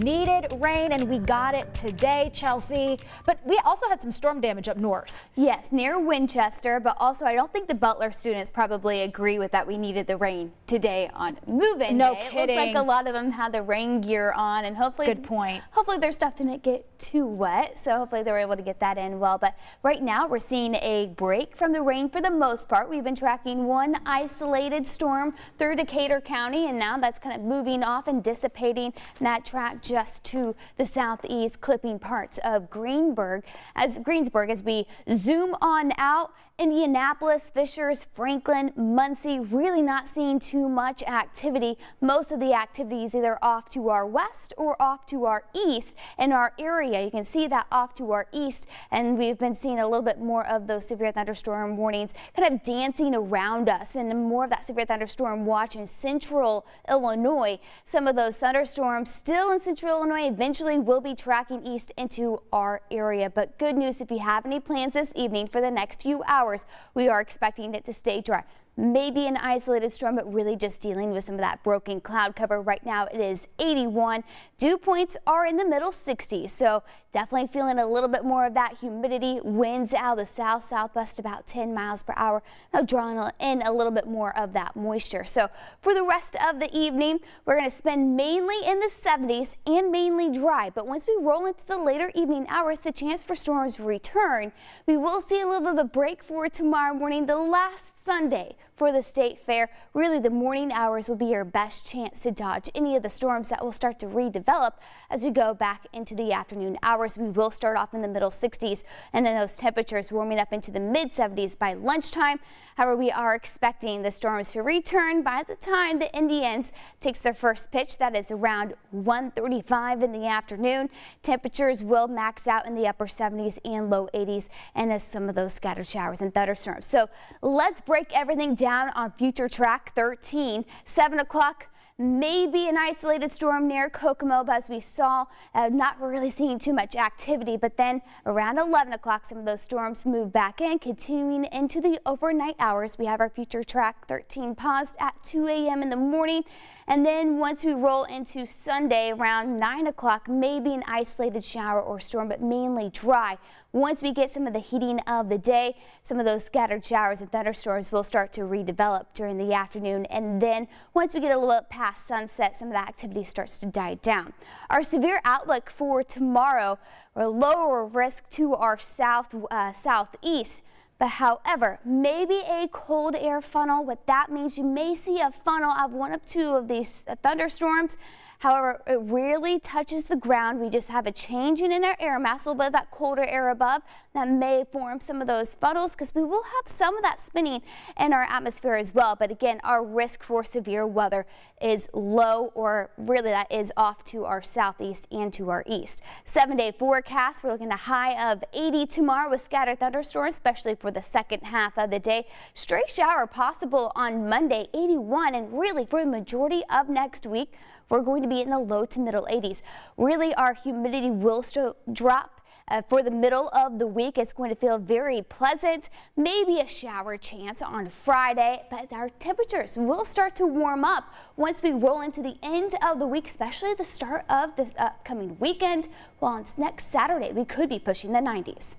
needed rain, and we got it today, Chelsea. But we also had some storm damage up north. Yes, near Winchester, but also I don't think the Butler students probably agree with that we needed the rain today on move-in No day. kidding. It looked like a lot of them had the rain gear on, and hopefully, good point. Hopefully their stuff didn't get too wet, so hopefully they were able to get that in well. But right now we're seeing a break from the rain for the most part. We've been tracking one isolated storm through Decatur County, and now that's kind of moving off and dissipating that track just to the southeast, clipping parts of Greensburg as we zoom on out. Indianapolis, Fishers, Franklin, Muncie, really not seeing too much activity. Most of the activity is either off to our west or off to our east in our area. You can see that off to our east, and we've been seeing a little bit more of those severe thunderstorm warnings kind of dancing around us, and more of that severe thunderstorm watch in central Illinois. Some of those thunderstorms still in central Illinois eventually will be tracking east into our area. But good news if you have any plans this evening for the next few hours. We are expecting it to stay dry. Maybe an isolated storm, but really just dealing with some of that broken cloud cover. Right now it is 81. Dew points are in the middle 60s, so definitely feeling a little bit more of that humidity. Winds out of the southwest about 10 miles per hour. Now drawing in a little bit more of that moisture. So for the rest of the evening, we're going to spend mainly in the 70s and mainly dry. But once we roll into the later evening hours, the chance for storms return. We will see a little bit of a break for tomorrow morning, the last Sunday for the state fair. Really, the morning hours will be your best chance to dodge any of the storms that will start to redevelop as we go back into the afternoon hours. We will start off in the middle 60s, and then those temperatures warming up into the mid 70s by lunchtime. However, we are expecting the storms to return by the time the Indians takes their first pitch. That is around 1:35 in the afternoon. Temperatures will max out in the upper 70s and low 80s, and as some of those scattered showers and thunderstorms. So let's break everything down on FUTURETRAK 13. 7 o'clock. Maybe an isolated storm near Kokomo, but as we saw, not really seeing too much activity. But then around 11 o'clock, some of those storms move back in, continuing into the overnight hours. We have our FUTURETRAK 13 paused at 2 a.m. in the morning. And then once we roll into Sunday around 9 o'clock, maybe an isolated shower or storm, but mainly dry. Once we get some of the heating of the day, some of those scattered showers and thunderstorms will start to redevelop during the afternoon. And then once we get a little bit past sunset, some of the activity starts to die down. Our severe outlook for tomorrow, or lower risk to our southeast. But however, maybe a cold air funnel. What that means, you may see a funnel of one of two of these thunderstorms. However, it rarely touches the ground. We just have a changing in our air mass, a little bit of that colder air above that may form some of those funnels, because we will have some of that spinning in our atmosphere as well. But again, our risk for severe weather is low, or really that is off to our southeast and to our east. 7-day forecast, we're looking at a high of 80 tomorrow with scattered thunderstorms, especially for the second half of the day. Stray shower possible on Monday, 81, and really for the majority of next week, we're going to be in the low to middle 80s. Really, our humidity will still drop. For the middle of the week, it's going to feel very pleasant. Maybe a shower chance on Friday, but our temperatures will start to warm up once we roll into the end of the week, especially the start of this upcoming weekend. Well, on next Saturday, we could be pushing the 90s.